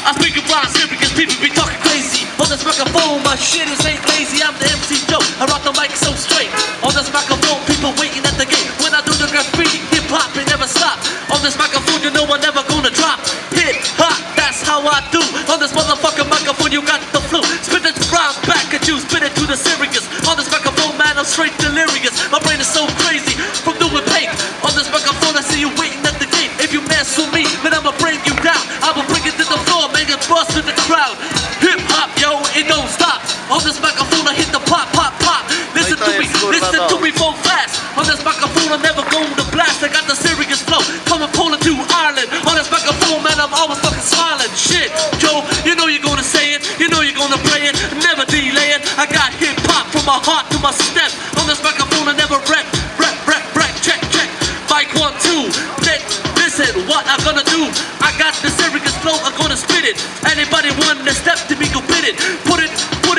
I speak around here because people be talking crazy. On this microphone, my shit is ain't lazy. I'm the MC Joe, I rock the mic so straight. On this microphone, people waiting at the gate. When I do the graffiti, hip hop, it never stop. On this microphone, you know I'm never gonna drop. Hip hop, that's how I do. On this motherfucking microphone, you got the flu. Spit it round back at you, spit it to the serious. On this microphone, man, I'm straight delirious. My brain is so crazy from doing paint. On this microphone, I see you waiting at the gate. If you mess with me, then I'ma bring you down. I'ma bring it to the floor, make it bust in the crowd. Hip hop, yo, it don't stop. On this microphone, I hit the pop, pop, pop. Listen to me, for fast. On this microphone, I'm never going to blast. I got the serious flow, coming Poland to Ireland. On this microphone, man, I'm always fucking smiling. Shit, Joe, you know you're gonna say it, you know you're gonna play it, never delay it. I got hip hop from my heart to my step. On this microphone, I never rap, check. Mic 1, 2, listen, what I'm gonna do? I got the serious flow, I'm gonna spit it. Anybody want to step to me, go bid it. Put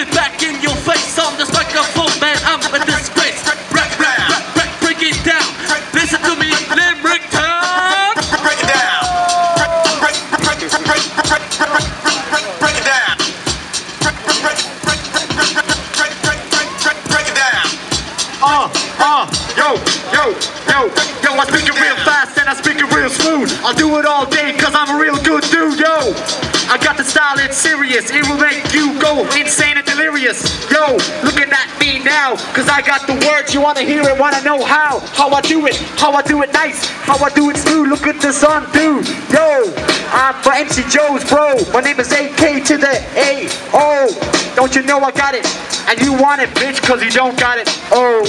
it back in your face. On this microphone, man, I'm a disgrace. Break it down. Listen to me, Limerick Town. Break it down. Break it down. Break it down. Yo, I speak it real fast and I speak it real smooth. I'll do it all day cause I'm a real good dude, yo. I got the style, it's serious, it will make you go insane and delirious. Yo, looking at me now, cause I got the words, you wanna hear it, wanna know how I do it nice, how I do it smooth, look at the sun, dude. Yo, I'm MC Joe's bro, my name is AK to the A-O. Don't you know I got it, and you want it, bitch, cause you don't got it, oh.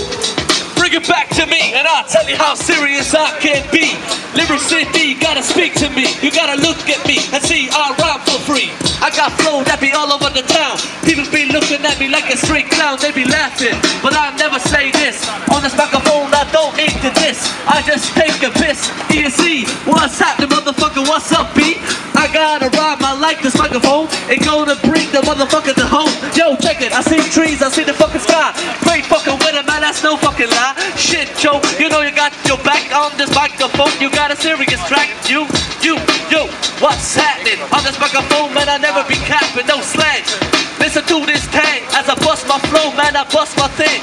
Bring it back to me, and I'll tell you how serious I can be. Limerick City, gotta speak to me. You gotta look at me and see I rhyme for free. I got flow that be all over the town. People be looking at me like a straight clown. They be laughing, but I never say this. On this microphone, I don't aim to this. I just take a piss. ESC, what's happening, motherfucker? What's up, B? I gotta rhyme, I like this microphone. It gonna bring the motherfucker to home. Yo, check it, I see trees, I see the fucking sky. Great fucking weather, man, that's no fucking lie. Shit, Joe, you know you got your back on this microphone. You got a serious track. Yo, what's happening? On this microphone, man, I never be capping, no slang. Listen to this tang, as I bust my flow, man, I bust my thing.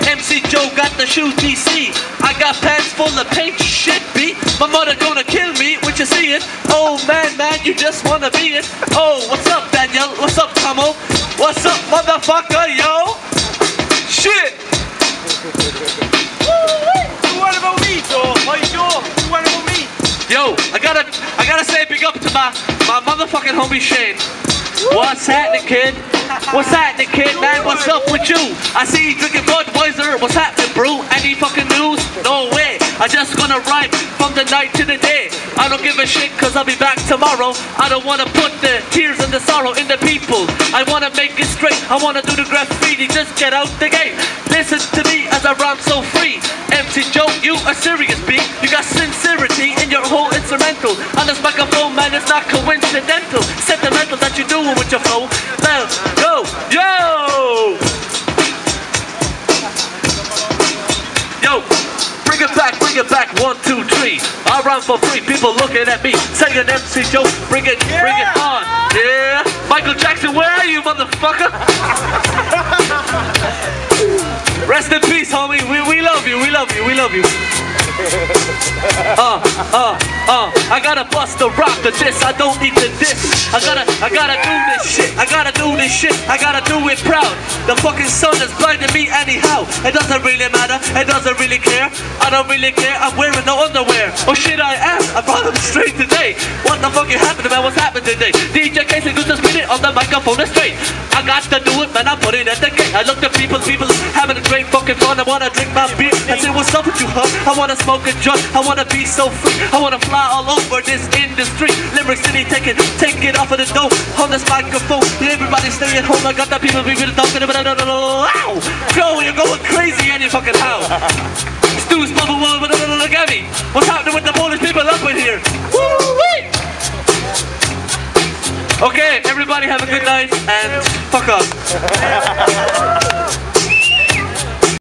MC Joe got the shoes DC. I got pants full of paint, shit, B. My mother gonna kill me, when you see it. Oh, man, you just wanna be it. Oh, what's up, Daniel? What's up, Tomo? What's up, motherfucker, yo? Shit! What about me, Joe? How you doing? What about me? Yo, I gotta say big up to my motherfucking homie Shane. What's happening, kid? What's happening, kid, man? What's up with you? I see you drinking Budweiser. What's happening, bro? Any fucking news? No way. I just gonna rhyme from the night to the day. I don't give a shit cause I'll be back tomorrow. I don't wanna put the tears and the sorrow in the people. I wanna make it straight. I wanna do the graffiti. Just get out the gate. Listen to me as I rhyme so free. MC Joe, you a serious beat. You got sincerity in your whole instrumental. On this microphone, man, it's not coincidental. Sentimental that you doing with your flow. Well, go, yo! Yo, bring it back, 1, 2, 3. I rhyme for free, people looking at me, saying MC Joe, bring it on. Yeah, Michael Jackson, where are you, motherfucker? Rest in peace, homie. We love you. I gotta bust the rock to this. I don't need to diss. I gotta do this shit. I gotta do it proud. The fucking sun is blinding me anyhow. It doesn't really matter. It doesn't really care. I don't really care. I'm wearing no underwear. Oh shit, I am. I brought them straight today. What the fuck is happening, man? What's happening today? DJ Casey, good to spin it on the microphone straight. I got to do it, man. I put it at the gate. I look at people having a great fucking fun. I wanna drink my beer and say what's up with you, huh? I wanna smoke a joint. I wanna be so free. I wanna fly all over this industry. Limerick City, take it off of the dope. On this microphone, everybody stay at home. I got the people talking about it. Ow! Bro, you're going crazy any fucking how. Stu's bubble, look at me. What's happening with the Polish people up in here? Woo-wee! Okay, everybody have a good night and fuck off.